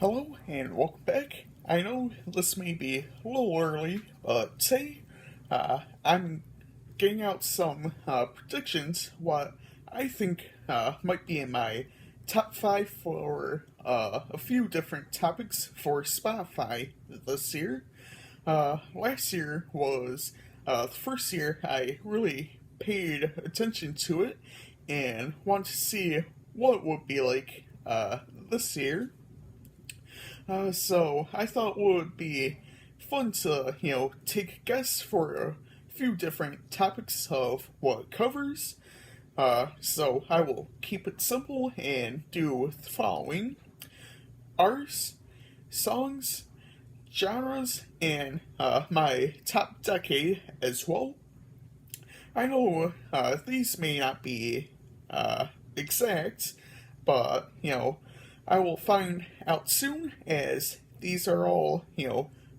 Hello and welcome back. I know this may be a little early, but today I'm getting out some predictions what I think might be in my top five for a few different topics for Spotify this year. Last year was the first year I really paid attention to it and wanted to see what it would be like this year. So I thought it would be fun to, take guests for a few different topics of what it covers. So I will keep it simple and do the following: artists, songs, genres, and my top decade as well. I know these may not be exact, but I will find out soon, as these are all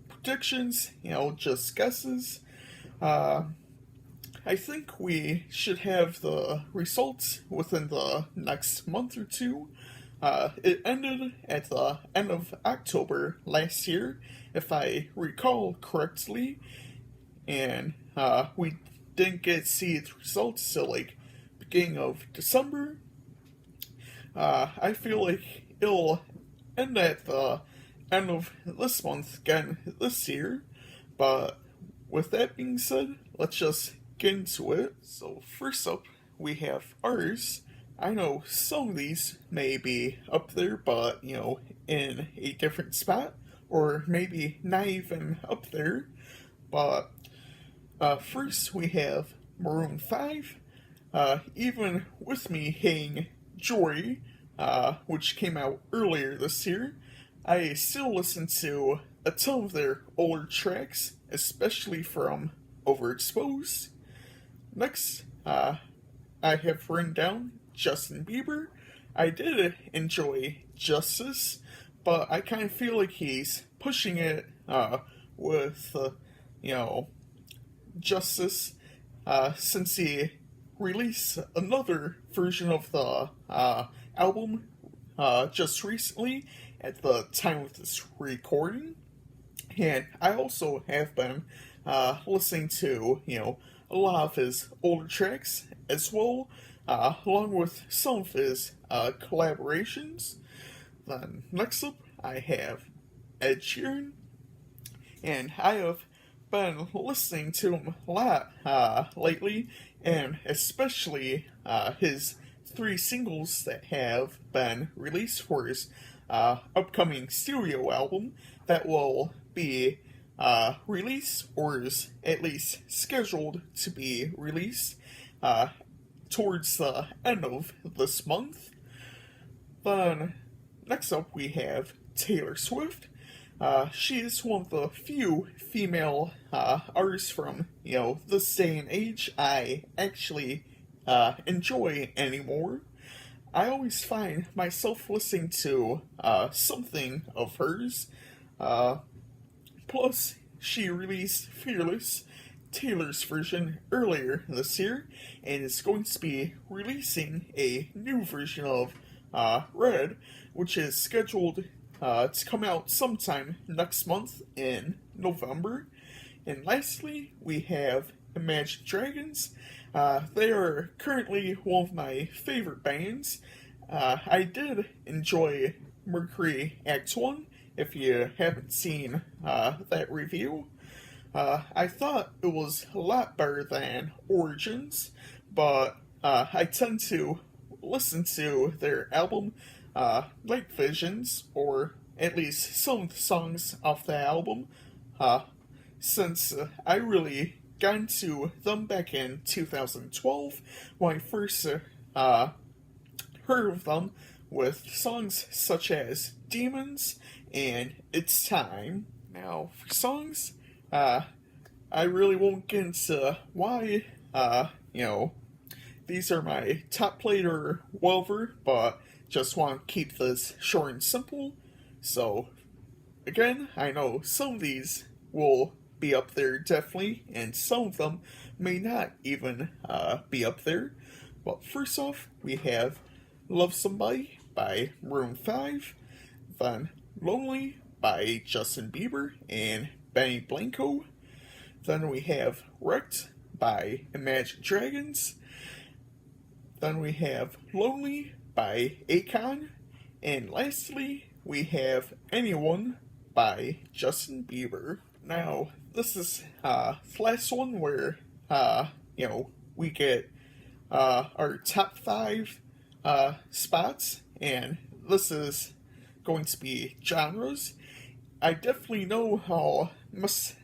predictions, just guesses. Uh, I think we should have the results within the next month or two. It ended at the end of October last year, if I recall correctly, and we didn't get to see the results till like beginning of December. I feel like it'll end at the end of this month again this year, but with that being said, let's just get into it. So, first up, we have ours. I know some of these may be up there, but in a different spot, or maybe not even up there. But first, we have Maroon 5. Even with me hating Joy, which came out earlier this year, I still listen to a ton of their older tracks, especially from Overexposed. Next, I have written down Justin Bieber. I did enjoy Justice, but I kind of feel like he's pushing it with, Justice, since he released another version of the album just recently at the time of this recording. And I also have been listening to, a lot of his older tracks as well, along with some of his collaborations. Then next up, I have Ed Sheeran, and I have been listening to him a lot lately, and especially his three singles that have been released for his upcoming studio album that will be released, or is at least scheduled to be released towards the end of this month. Then next up we have Taylor Swift. She is one of the few female artists from this day and age I actually enjoy anymore. I always find myself listening to something of hers. Plus, she released Fearless, Taylor's version, earlier this year, and is going to be releasing a new version of Red, which is scheduled to come out sometime next month in November. And lastly, we have Imagine Dragons. They are currently one of my favorite bands. I did enjoy Mercury Act 1, if you haven't seen that review. I thought it was a lot better than Origins, but I tend to listen to their album Night Visions, or at least some of the songs off the album, since I really got into them back in 2012 when I first heard of them with songs such as Demons and It's Time. Now, for songs, I really won't get into why, these are my top played or whatever, but just want to keep this short and simple. So, again, I know some of these will be up there definitely, and some of them may not even be up there. But first off, we have Love Somebody by Maroon 5. Then Lonely by Justin Bieber and Benny Blanco. Then we have Wrecked by Imagine Dragons. Then we have Lonely by Akon. And lastly, we have Anyone by Justin Bieber. Now, this is the last one where, we get our top 5 spots, and this is going to be genres. I definitely know how mess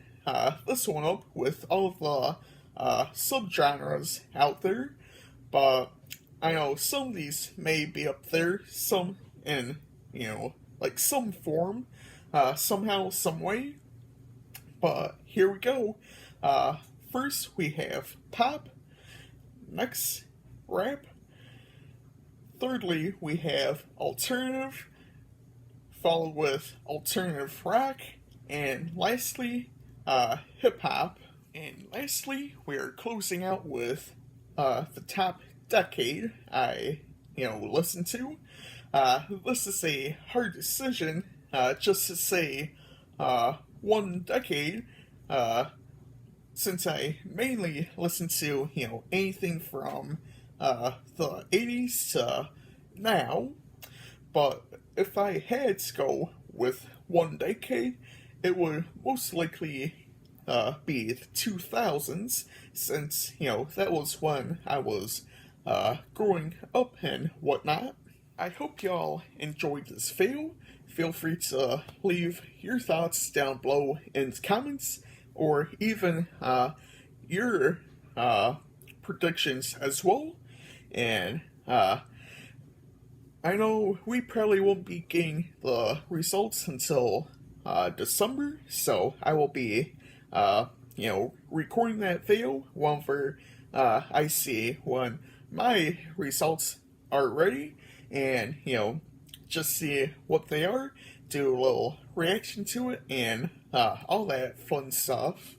this one up with all of the subgenres out there, but I know some of these may be up there, some in, like some form, somehow, some way. But here we go. First, we have pop. Next, rap. Thirdly, we have alternative, followed with alternative rock. And lastly, hip hop. And lastly, we are closing out with the top decade I listened to. This is a hard decision, just to say one decade, since I mainly listen to anything from the 80s to now. But if I had to go with one decade, it would most likely be the 2000s, since that was when I was growing up and whatnot. I hope y'all enjoyed this video. Feel free to leave your thoughts down below in the comments, or even your predictions as well. And I know we probably won't be getting the results until December, so I will be recording that video whenever I see when my results are ready, and just see what they are, do a little reaction to it, and all that fun stuff.